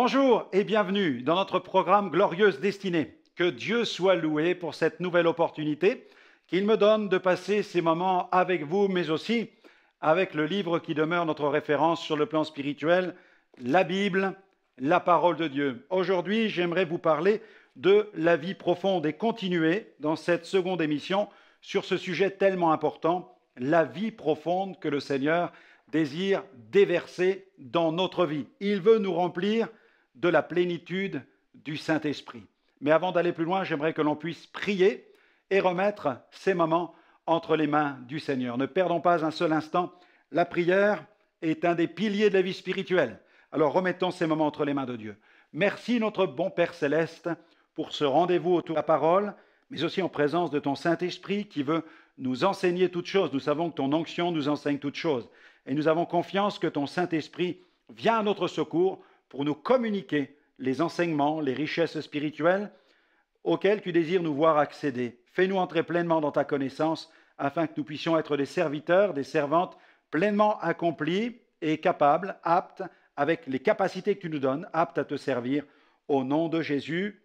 Bonjour et bienvenue dans notre programme Glorieuse Destinée. Que Dieu soit loué pour cette nouvelle opportunité qu'il me donne de passer ces moments avec vous, mais aussi avec le livre qui demeure notre référence sur le plan spirituel, la Bible, la parole de Dieu. Aujourd'hui, j'aimerais vous parler de la vie profonde et continuer dans cette seconde émission sur ce sujet tellement important, la vie profonde que le Seigneur désire déverser dans notre vie. Il veut nous remplir de la plénitude du Saint-Esprit. Mais avant d'aller plus loin, j'aimerais que l'on puisse prier et remettre ces moments entre les mains du Seigneur. Ne perdons pas un seul instant. La prière est un des piliers de la vie spirituelle. Alors remettons ces moments entre les mains de Dieu. Merci notre bon Père Céleste pour ce rendez-vous autour de la parole, mais aussi en présence de ton Saint-Esprit qui veut nous enseigner toutes choses. Nous savons que ton onction nous enseigne toutes choses. Et nous avons confiance que ton Saint-Esprit vient à notre secours pour nous communiquer les enseignements, les richesses spirituelles auxquelles tu désires nous voir accéder. Fais-nous entrer pleinement dans ta connaissance afin que nous puissions être des serviteurs, des servantes pleinement accomplis et capables, aptes, avec les capacités que tu nous donnes, aptes à te servir. Au nom de Jésus,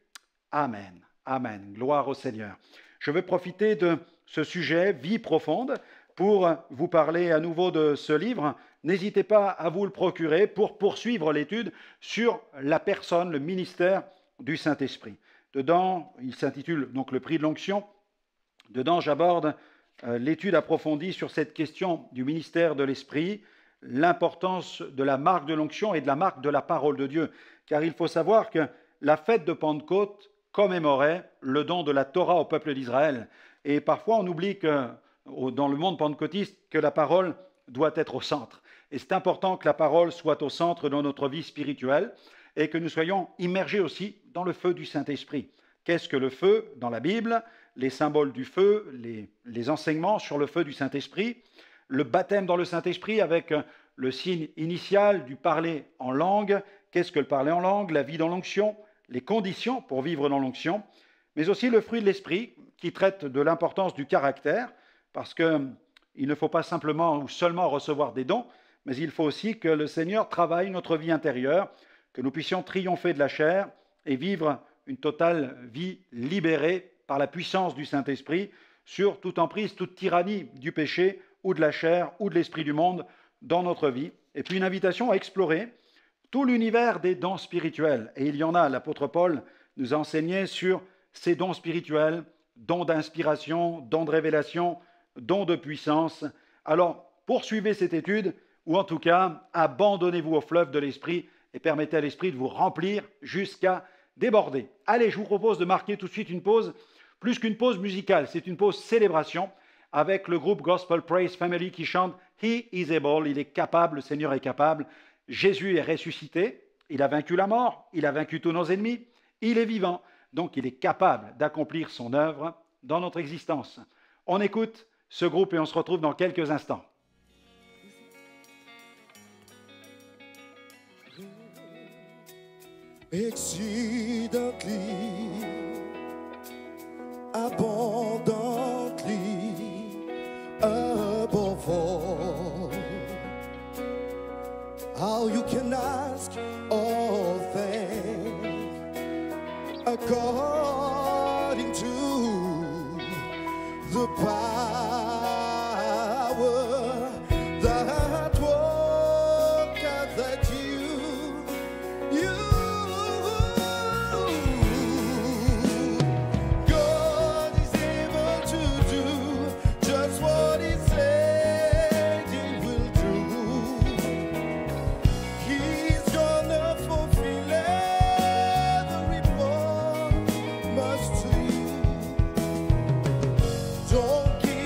Amen. Amen. Gloire au Seigneur. Je veux profiter de ce sujet, vie profonde, pour vous parler à nouveau de ce livre. N'hésitez pas à vous le procurer pour poursuivre l'étude sur la personne, le ministère du Saint-Esprit. Dedans, il s'intitule donc le prix de l'onction. Dedans, j'aborde l'étude approfondie sur cette question du ministère de l'Esprit, l'importance de la marque de l'onction et de la marque de la parole de Dieu. Car il faut savoir que la fête de Pentecôte commémorait le don de la Torah au peuple d'Israël. Et parfois, on oublie que dans le monde pentecôtiste, que la parole doit être au centre. Et c'est important que la parole soit au centre de notre vie spirituelle et que nous soyons immergés aussi dans le feu du Saint-Esprit. Qu'est-ce que le feu dans la Bible? Les symboles du feu, les enseignements sur le feu du Saint-Esprit, le baptême dans le Saint-Esprit avec le signe initial du parler en langue. Qu'est-ce que le parler en langue? La vie dans l'onction, les conditions pour vivre dans l'onction, mais aussi le fruit de l'Esprit qui traite de l'importance du caractère, parce qu'il ne faut pas simplement ou seulement recevoir des dons, mais il faut aussi que le Seigneur travaille notre vie intérieure, que nous puissions triompher de la chair et vivre une totale vie libérée par la puissance du Saint-Esprit sur toute emprise, toute tyrannie du péché ou de la chair ou de l'esprit du monde dans notre vie. Et puis une invitation à explorer tout l'univers des dons spirituels. Et il y en a, l'apôtre Paul nous a enseigné sur ces dons spirituels, dons d'inspiration, dons de révélation, dons de puissance. Alors, poursuivez cette étude, ou en tout cas, abandonnez-vous au fleuve de l'Esprit et permettez à l'Esprit de vous remplir jusqu'à déborder. Allez, je vous propose de marquer tout de suite une pause, plus qu'une pause musicale, c'est une pause célébration avec le groupe Gospel Praise Family qui chante « He is able », il est capable, le Seigneur est capable. Jésus est ressuscité, il a vaincu la mort, il a vaincu tous nos ennemis, il est vivant, donc il est capable d'accomplir son œuvre dans notre existence. On écoute ce groupe et on se retrouve dans quelques instants. Exceedingly, abundantly, above all, how you can ask all things according to the power that worketh at you. God is able to do just what He said He will do. He's gonna fulfill every promise to you. Don't give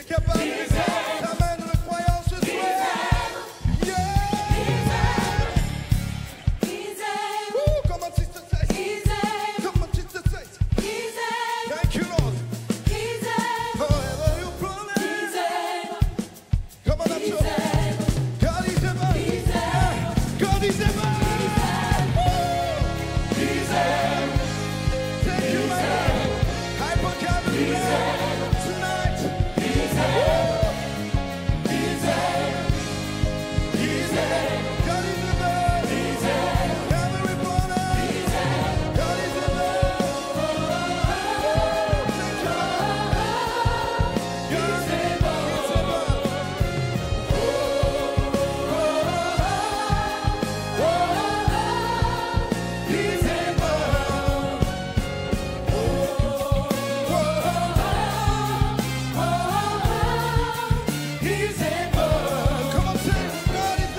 capable. Amen, le croyant ce soir. Yeah. Come on, sister, say. Come on, sister, say. Thank you, Lord. However you promise. Come on, up to God is able. Yeah. God is able. Thank you, man. I forgot to tonight. God is able. Never report us. God is able. Thank you, Lord. God is He's able. He's able. Come on, say, God is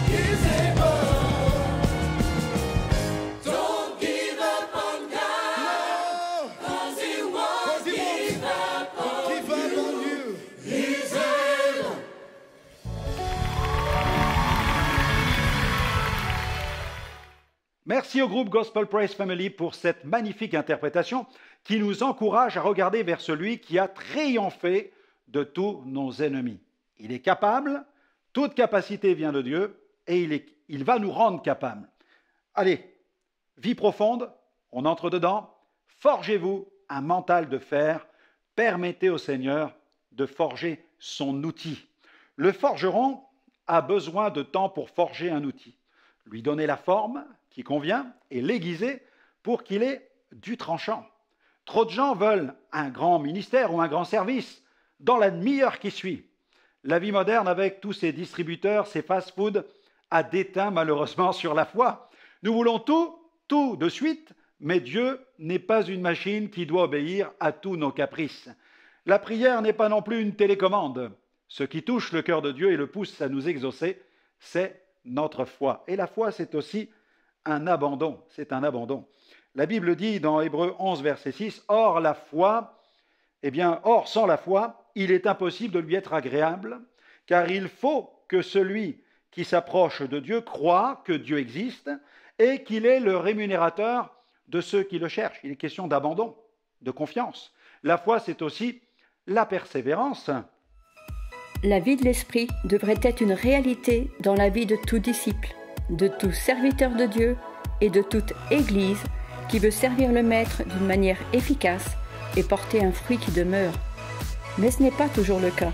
He's able. Don't give up on God. No. 'Cause He won't give up on you. He's able. Merci au groupe Gospel Praise Family pour cette magnifique interprétation qui nous encourage à regarder vers celui qui a triomphé de tous nos ennemis. Il est capable, toute capacité vient de Dieu et il va nous rendre capables. Allez, vie profonde, on entre dedans, forgez-vous un mental de fer, permettez au Seigneur de forger son outil. Le forgeron a besoin de temps pour forger un outil, lui donner la forme qui convient et l'aiguiser pour qu'il ait du tranchant. Trop de gens veulent un grand ministère ou un grand service dans la demi-heure qui suit. La vie moderne, avec tous ces distributeurs, ces fast-food, a déteint malheureusement sur la foi. Nous voulons tout de suite, mais Dieu n'est pas une machine qui doit obéir à tous nos caprices. La prière n'est pas non plus une télécommande. Ce qui touche le cœur de Dieu et le pousse à nous exaucer, c'est notre foi. Et la foi, c'est aussi un abandon. C'est un abandon. La Bible dit dans Hébreux 11, verset 6, « Or, sans la foi, il est impossible de lui être agréable, car il faut que celui qui s'approche de Dieu croit que Dieu existe et qu'il est le rémunérateur de ceux qui le cherchent. » Il est question d'abandon, de confiance. La foi, c'est aussi la persévérance. La vie de l'esprit devrait être une réalité dans la vie de tout disciple, de tout serviteur de Dieu et de toute Église qui veut servir le Maître d'une manière efficace et porter un fruit qui demeure. Mais ce n'est pas toujours le cas.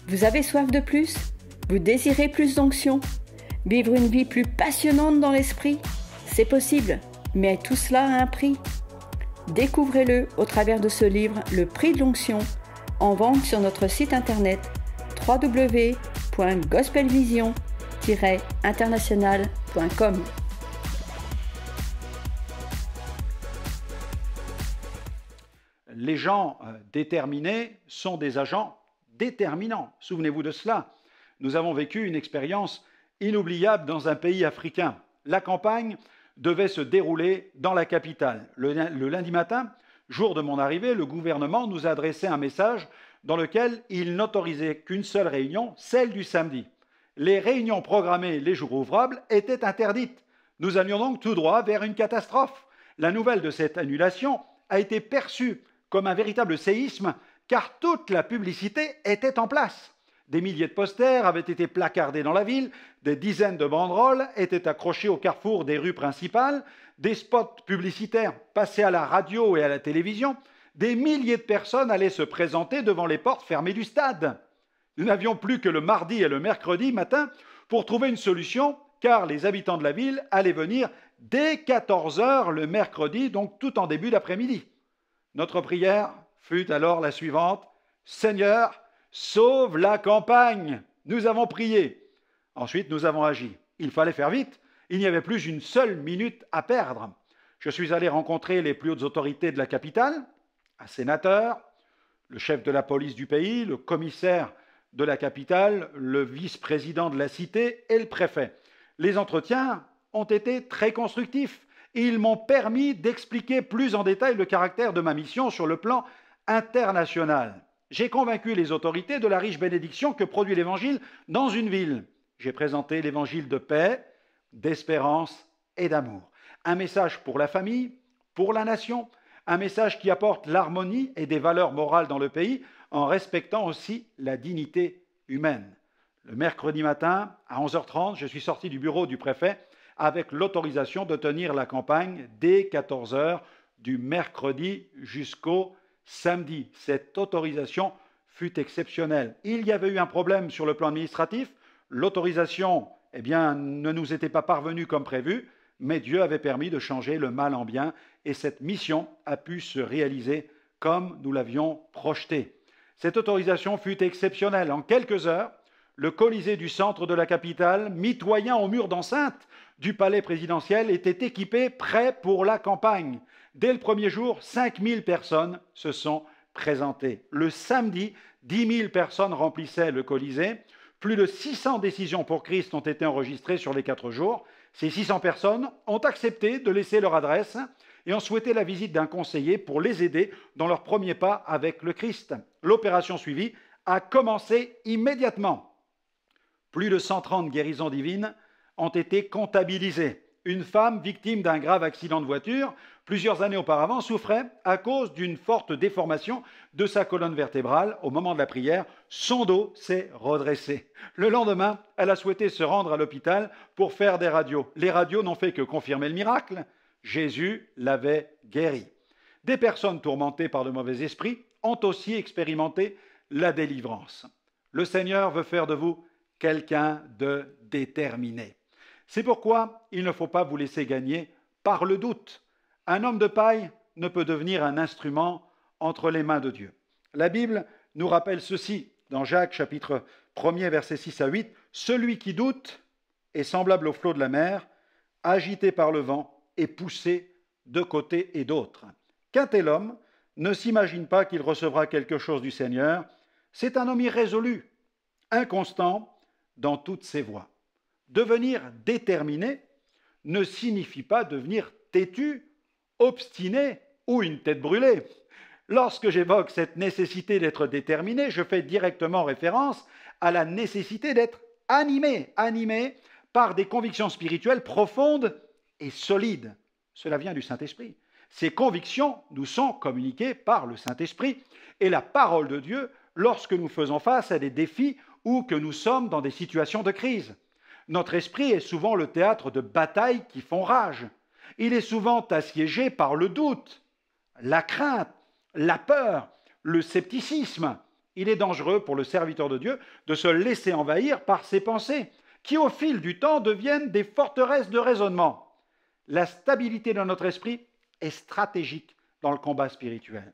Vous avez soif de plus? Vous désirez plus d'onction? Vivre une vie plus passionnante dans l'esprit? C'est possible, mais tout cela a un prix. Découvrez-le au travers de ce livre, Le prix de l'onction, en vente sur notre site internet www.gospelvision-international.com. Les gens déterminés sont des agents déterminants. Souvenez-vous de cela. Nous avons vécu une expérience inoubliable dans un pays africain. La campagne devait se dérouler dans la capitale. Le lundi matin, jour de mon arrivée, le gouvernement nous a adressé un message dans lequel il n'autorisait qu'une seule réunion, celle du samedi. Les réunions programmées les jours ouvrables étaient interdites. Nous allions donc tout droit vers une catastrophe. La nouvelle de cette annulation a été perçue comme un véritable séisme, car toute la publicité était en place. Des milliers de posters avaient été placardés dans la ville, des dizaines de banderoles étaient accrochées au carrefour des rues principales, des spots publicitaires passaient à la radio et à la télévision, des milliers de personnes allaient se présenter devant les portes fermées du stade. Nous n'avions plus que le mardi et le mercredi matin pour trouver une solution, car les habitants de la ville allaient venir dès 14 h le mercredi, donc tout en début d'après-midi. Notre prière fut alors la suivante: « Seigneur, sauve la campagne !» Nous avons prié. Ensuite, nous avons agi. Il fallait faire vite. Il n'y avait plus une seule minute à perdre. Je suis allé rencontrer les plus hautes autorités de la capitale, un sénateur, le chef de la police du pays, le commissaire de la capitale, le vice-président de la cité et le préfet. Les entretiens ont été très constructifs Ils m'ont permis d'expliquer plus en détail le caractère de ma mission sur le plan international. J'ai convaincu les autorités de la riche bénédiction que produit l'Évangile dans une ville. J'ai présenté l'Évangile de paix, d'espérance et d'amour. Un message pour la famille, pour la nation, un message qui apporte l'harmonie et des valeurs morales dans le pays en respectant aussi la dignité humaine. Le mercredi matin, à 11h30, je suis sorti du bureau du préfet avec l'autorisation de tenir la campagne dès 14h du mercredi jusqu'au samedi. Cette autorisation fut exceptionnelle. Il y avait eu un problème sur le plan administratif. L'autorisation ne nous était pas parvenue comme prévu, mais Dieu avait permis de changer le mal en bien et cette mission a pu se réaliser comme nous l'avions projeté. Cette autorisation fut exceptionnelle. En quelques heures, le Colisée du centre de la capitale, mitoyen au mur d'enceinte du palais présidentiel, était équipé, prêt pour la campagne. Dès le premier jour, 5000 personnes se sont présentées. Le samedi, 10 000 personnes remplissaient le Colisée. Plus de 600 décisions pour Christ ont été enregistrées sur les 4 jours. Ces 600 personnes ont accepté de laisser leur adresse et ont souhaité la visite d'un conseiller pour les aider dans leur premier pas avec le Christ. L'opération suivie a commencé immédiatement. Plus de 130 guérisons divines ont été comptabilisées. Une femme victime d'un grave accident de voiture, plusieurs années auparavant, souffrait à cause d'une forte déformation de sa colonne vertébrale. Au moment de la prière, son dos s'est redressé. Le lendemain, elle a souhaité se rendre à l'hôpital pour faire des radios. Les radios n'ont fait que confirmer le miracle. Jésus l'avait guéri. Des personnes tourmentées par de mauvais esprits ont aussi expérimenté la délivrance. Le Seigneur veut faire de vous quelqu'un de déterminé. C'est pourquoi il ne faut pas vous laisser gagner par le doute. Un homme de paille ne peut devenir un instrument entre les mains de Dieu. La Bible nous rappelle ceci dans Jacques chapitre 1er versets 6 à 8. « Celui qui doute est semblable au flot de la mer, agité par le vent et poussé de côté et d'autre. Qu'un tel homme ne s'imagine pas qu'il recevra quelque chose du Seigneur. C'est un homme irrésolu, inconstant dans toutes ses voies. » Devenir déterminé ne signifie pas devenir têtu, obstiné ou une tête brûlée. Lorsque j'évoque cette nécessité d'être déterminé, je fais directement référence à la nécessité d'être animé par des convictions spirituelles profondes et solides. Cela vient du Saint-Esprit. Ces convictions nous sont communiquées par le Saint-Esprit et la parole de Dieu lorsque nous faisons face à des défis ou que nous sommes dans des situations de crise. Notre esprit est souvent le théâtre de batailles qui font rage. Il est souvent assiégé par le doute, la crainte, la peur, le scepticisme. Il est dangereux pour le serviteur de Dieu de se laisser envahir par ses pensées, qui au fil du temps deviennent des forteresses de raisonnement. La stabilité de notre esprit est stratégique dans le combat spirituel.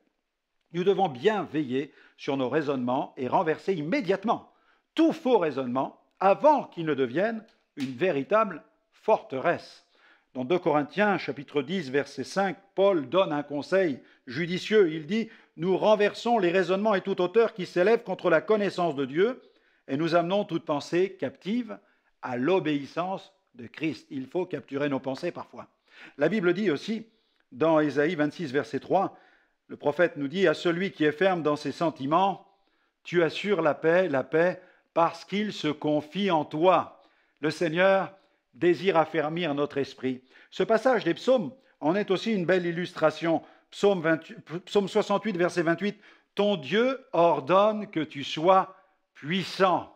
Nous devons bien veiller sur nos raisonnements et renverser immédiatement tout faux raisonnement avant qu'il ne devienne une véritable forteresse. Dans 2 Corinthiens, chapitre 10, verset 5, Paul donne un conseil judicieux. Il dit « Nous renversons les raisonnements et toute hauteur qui s'élève contre la connaissance de Dieu et nous amenons toute pensée captive à l'obéissance de Christ. » Il faut capturer nos pensées parfois. La Bible dit aussi, dans Ésaïe 26, verset 3, le prophète nous dit « À celui qui est ferme dans ses sentiments, tu assures la paix, parce qu'il se confie en toi. » Le Seigneur désire affermir notre esprit. Ce passage des psaumes en est aussi une belle illustration. Psaume 68, verset 28. « Ton Dieu ordonne que tu sois puissant. »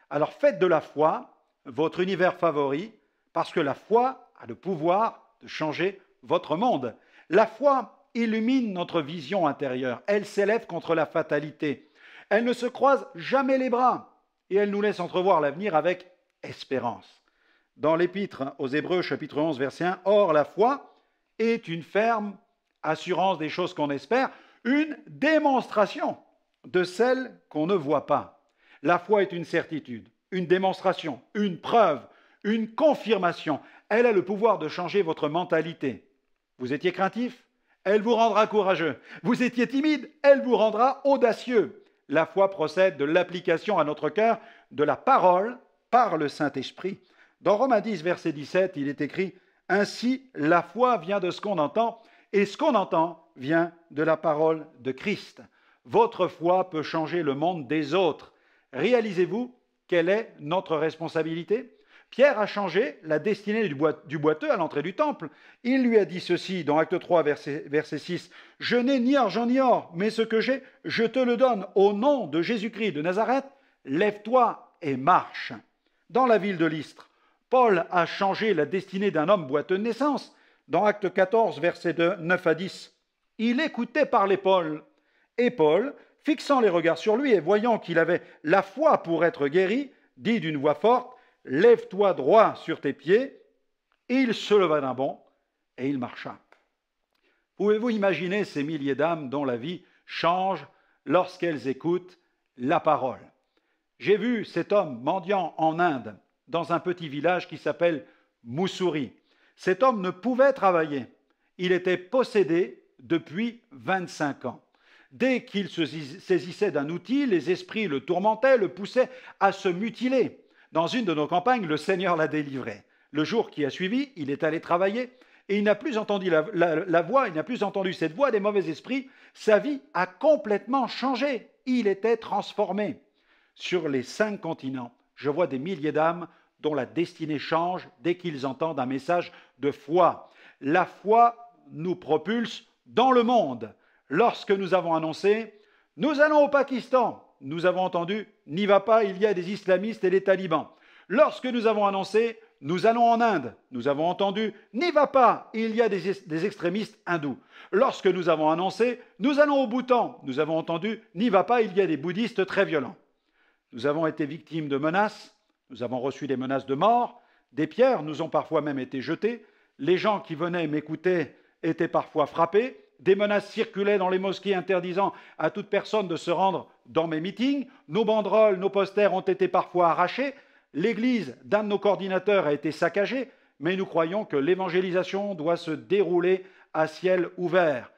Alors faites de la foi votre univers favori, parce que la foi a le pouvoir de changer votre monde. La foi illumine notre vision intérieure. Elle s'élève contre la fatalité. Elle ne se croise jamais les bras. Et elle nous laisse entrevoir l'avenir avec espérance. Dans l'Épître aux Hébreux, chapitre 11, verset 1, « Or, la foi est une ferme assurance des choses qu'on espère, une démonstration de celles qu'on ne voit pas. » La foi est une certitude, une démonstration, une preuve, une confirmation. Elle a le pouvoir de changer votre mentalité. Vous étiez craintif? Elle vous rendra courageux. Vous étiez timide? Elle vous rendra audacieux. La foi procède de l'application à notre cœur de la parole par le Saint-Esprit. Dans Romains 10, verset 17, il est écrit « Ainsi, la foi vient de ce qu'on entend, et ce qu'on entend vient de la parole de Christ. Votre foi peut changer le monde des autres. Réalisez-vous quelle est notre responsabilité? Pierre a changé la destinée du boiteux à l'entrée du temple. Il lui a dit ceci dans Acte 3, verset 6. « Je n'ai ni argent ni or, mais ce que j'ai, je te le donne. Au nom de Jésus-Christ de Nazareth, lève-toi et marche. » Dans la ville de Lystre, Paul a changé la destinée d'un homme boiteux de naissance. Dans Acte 14, versets 9 à 10, il écoutait parler Paul. Et Paul, fixant les regards sur lui et voyant qu'il avait la foi pour être guéri, dit d'une voix forte, « Lève-toi droit sur tes pieds. » Il se leva d'un bond et il marcha. Pouvez-vous imaginer ces milliers d'âmes dont la vie change lorsqu'elles écoutent la parole? J'ai vu cet homme mendiant en Inde, dans un petit village qui s'appelle Mussoorie. Cet homme ne pouvait travailler. Il était possédé depuis 25 ans. Dès qu'il se saisissait d'un outil, les esprits le tourmentaient, le poussaient à se mutiler. Dans une de nos campagnes, le Seigneur l'a délivré. Le jour qui a suivi, il est allé travailler et il n'a plus entendu la voix, il n'a plus entendu cette voix des mauvais esprits. Sa vie a complètement changé. Il était transformé. Sur les 5 continents, je vois des milliers d'âmes dont la destinée change dès qu'ils entendent un message de foi. La foi nous propulse dans le monde. Lorsque nous avons annoncé « Nous allons au Pakistan », nous avons entendu « N'y va pas, il y a des islamistes et des talibans ». Lorsque nous avons annoncé « Nous allons en Inde », nous avons entendu « N'y va pas, il y a des extrémistes hindous ». Lorsque nous avons annoncé « Nous allons au Bhoutan », nous avons entendu « N'y va pas, il y a des bouddhistes très violents ». Nous avons été victimes de menaces, nous avons reçu des menaces de mort, des pierres nous ont parfois même été jetées, les gens qui venaient m'écouter étaient parfois frappés, des menaces circulaient dans les mosquées interdisant à toute personne de se rendre dans mes meetings, nos banderoles, nos posters ont été parfois arrachés, l'église d'un de nos coordinateurs a été saccagée, mais nous croyons que l'évangélisation doit se dérouler à ciel ouvert.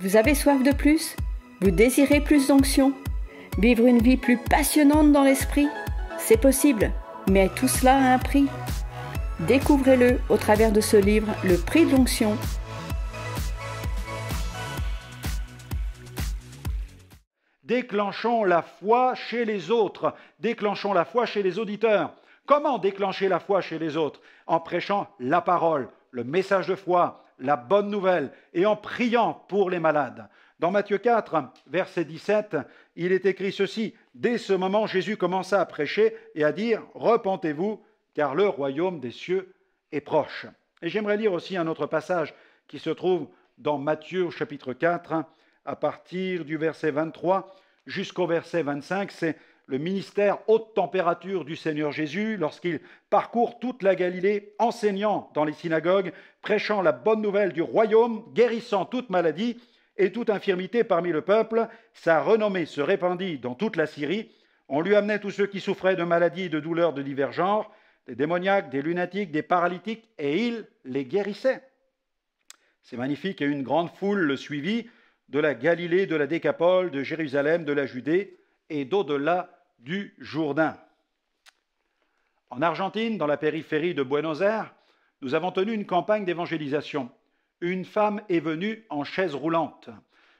Vous avez soif de plus? Vous désirez plus d'onction? Vivre une vie plus passionnante dans l'esprit? C'est possible, mais tout cela a un prix. Découvrez-le au travers de ce livre, Le prix de l'onction. Déclenchons la foi chez les autres, déclenchons la foi chez les auditeurs. Comment déclencher la foi chez les autres? En prêchant la parole, le message de foi, la bonne nouvelle, et en priant pour les malades. Dans Matthieu 4, verset 17, il est écrit ceci, « Dès ce moment, Jésus commença à prêcher et à dire, « Repentez-vous, car le royaume des cieux est proche. » Et j'aimerais lire aussi un autre passage qui se trouve dans Matthieu chapitre 4, à partir du verset 23 jusqu'au verset 25, c'est le ministère haute température du Seigneur Jésus lorsqu'il parcourt toute la Galilée, enseignant dans les synagogues, prêchant la bonne nouvelle du royaume, guérissant toute maladie et toute infirmité parmi le peuple. Sa renommée se répandit dans toute la Syrie. On lui amenait tous ceux qui souffraient de maladies et de douleurs de divers genres, des démoniaques, des lunatiques, des paralytiques, et il les guérissait. C'est magnifique et une grande foule le suivit, de la Galilée, de la Décapole, de Jérusalem, de la Judée et d'au-delà du Jourdain. En Argentine, dans la périphérie de Buenos Aires, nous avons tenu une campagne d'évangélisation. Une femme est venue en chaise roulante.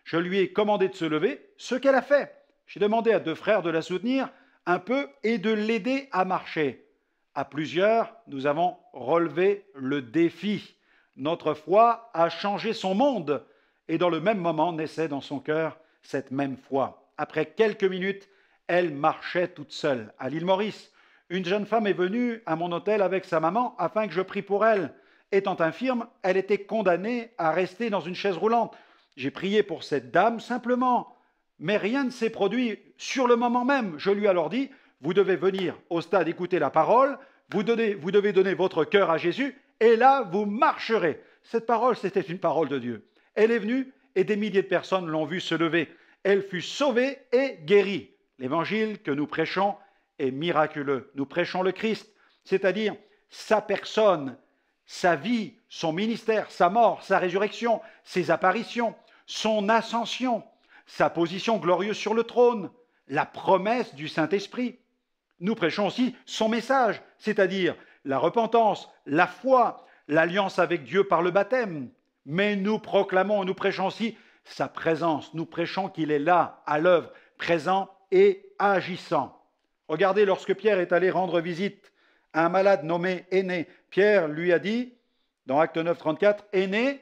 Je lui ai commandé de se lever, ce qu'elle a fait. J'ai demandé à 2 frères de la soutenir un peu et de l'aider à marcher. À plusieurs, nous avons relevé le défi. Notre foi a changé son monde. Et dans le même moment naissait dans son cœur cette même foi. Après quelques minutes, elle marchait toute seule. À l'île Maurice, une jeune femme est venue à mon hôtel avec sa maman afin que je prie pour elle. Étant infirme, elle était condamnée à rester dans une chaise roulante. J'ai prié pour cette dame simplement, mais rien ne s'est produit sur le moment même. Je lui ai alors dit, vous devez venir au stade écouter la parole, vous devez donner votre cœur à Jésus, et là, vous marcherez. Cette parole, c'était une parole de Dieu. Elle est venue et des milliers de personnes l'ont vue se lever. Elle fut sauvée et guérie. L'évangile que nous prêchons est miraculeux. Nous prêchons le Christ, c'est-à-dire sa personne, sa vie, son ministère, sa mort, sa résurrection, ses apparitions, son ascension, sa position glorieuse sur le trône, la promesse du Saint-Esprit. Nous prêchons aussi son message, c'est-à-dire la repentance, la foi, l'alliance avec Dieu par le baptême. Mais nous proclamons, nous prêchons aussi sa présence. Nous prêchons qu'il est là, à l'œuvre, présent et agissant. Regardez, lorsque Pierre est allé rendre visite à un malade nommé Énée, Pierre lui a dit, dans Acte 9, 34, « Énée,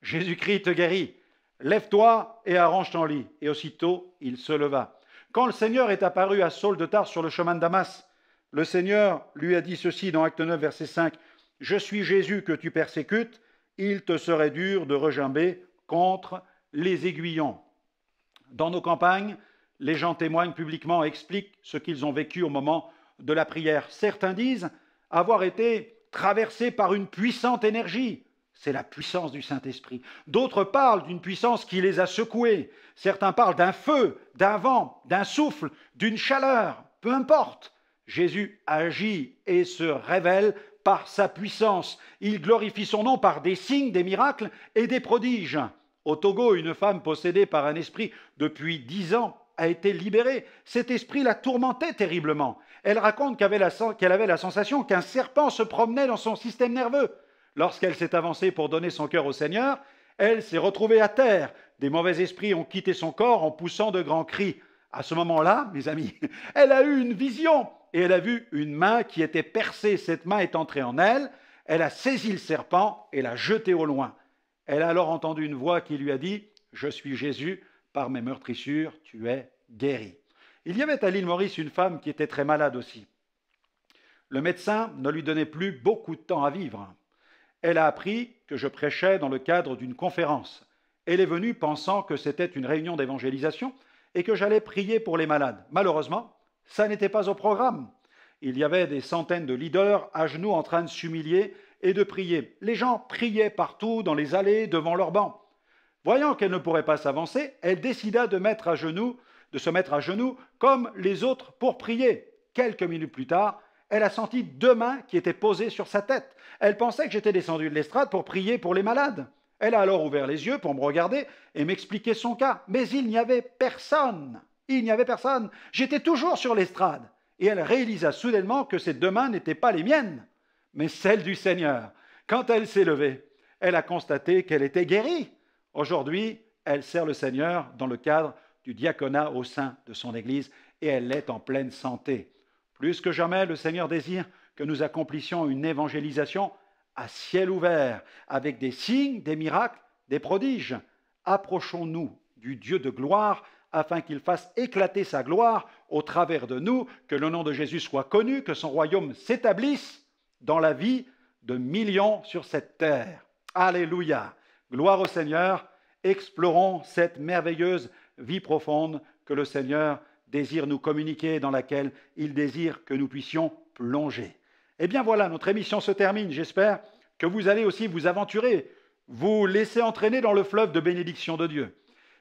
Jésus-Christ te guérit. Lève-toi et arrange ton lit. » Et aussitôt, il se leva. Quand le Seigneur est apparu à Saul de Tarse sur le chemin de Damas, le Seigneur lui a dit ceci dans Acte 9, verset 5, « Je suis Jésus que tu persécutes, il te serait dur de regimber contre les aiguillons. » Dans nos campagnes, les gens témoignent publiquement et expliquent ce qu'ils ont vécu au moment de la prière. Certains disent avoir été traversés par une puissante énergie. C'est la puissance du Saint-Esprit. D'autres parlent d'une puissance qui les a secoués. Certains parlent d'un feu, d'un vent, d'un souffle, d'une chaleur. Peu importe. Jésus agit et se révèle par sa puissance. Il glorifie son nom par des signes, des miracles et des prodiges. Au Togo, une femme possédée par un esprit depuis 10 ans a été libérée. Cet esprit la tourmentait terriblement. Elle raconte qu'elle avait la sensation qu'un serpent se promenait dans son système nerveux. Lorsqu'elle s'est avancée pour donner son cœur au Seigneur, elle s'est retrouvée à terre. Des mauvais esprits ont quitté son corps en poussant de grands cris. À ce moment-là, mes amis, elle a eu une vision et elle a vu une main qui était percée. Cette main est entrée en elle. Elle a saisi le serpent et l'a jeté au loin. Elle a alors entendu une voix qui lui a dit « Je suis Jésus, par mes meurtrissures, tu es guéri. » Il y avait à l'île Maurice une femme qui était très malade aussi. Le médecin ne lui donnait plus beaucoup de temps à vivre. Elle a appris que je prêchais dans le cadre d'une conférence. Elle est venue pensant que c'était une réunion d'évangélisation et que j'allais prier pour les malades. Malheureusement, ça n'était pas au programme. Il y avait des centaines de leaders à genoux en train de s'humilier et de prier. Les gens priaient partout dans les allées devant leurs bancs. Voyant qu'elle ne pourrait pas s'avancer, elle décida de se mettre à genoux comme les autres pour prier. Quelques minutes plus tard, elle a senti 2 mains qui étaient posées sur sa tête. Elle pensait que j'étais descendu de l'estrade pour prier pour les malades. Elle a alors ouvert les yeux pour me regarder et m'expliquer son cas. Mais il n'y avait personne. Il n'y avait personne. J'étais toujours sur l'estrade. Et elle réalisa soudainement que ces 2 mains n'étaient pas les miennes, mais celles du Seigneur. Quand elle s'est levée, elle a constaté qu'elle était guérie. Aujourd'hui, elle sert le Seigneur dans le cadre du diaconat au sein de son Église et elle est en pleine santé. Plus que jamais, le Seigneur désire que nous accomplissions une évangélisation à ciel ouvert, avec des signes, des miracles, des prodiges. Approchons-nous du Dieu de gloire afin qu'il fasse éclater sa gloire au travers de nous, que le nom de Jésus soit connu, que son royaume s'établisse dans la vie de millions sur cette terre. Alléluia! Gloire au Seigneur, explorons cette merveilleuse vie profonde que le Seigneur désire nous communiquer, dans laquelle il désire que nous puissions plonger. Eh bien voilà, notre émission se termine. J'espère que vous allez aussi vous aventurer, vous laisser entraîner dans le fleuve de bénédiction de Dieu.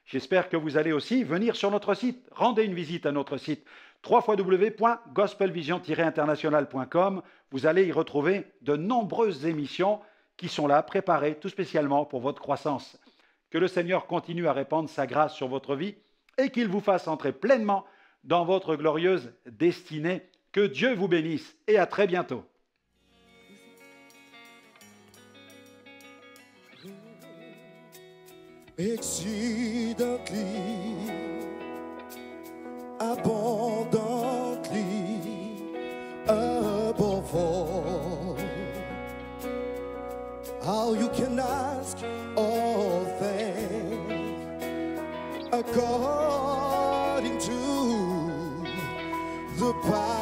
J'espère que vous allez aussi venir sur notre site. Rendez une visite à notre site www.gospelvision-international.com. Vous allez y retrouver de nombreuses émissions qui sont là, préparées tout spécialement pour votre croissance. Que le Seigneur continue à répandre sa grâce sur votre vie et qu'il vous fasse entrer pleinement dans votre glorieuse destinée. Que Dieu vous bénisse et à très bientôt. Exceedingly, abundantly, above all, how you can ask all things according to the power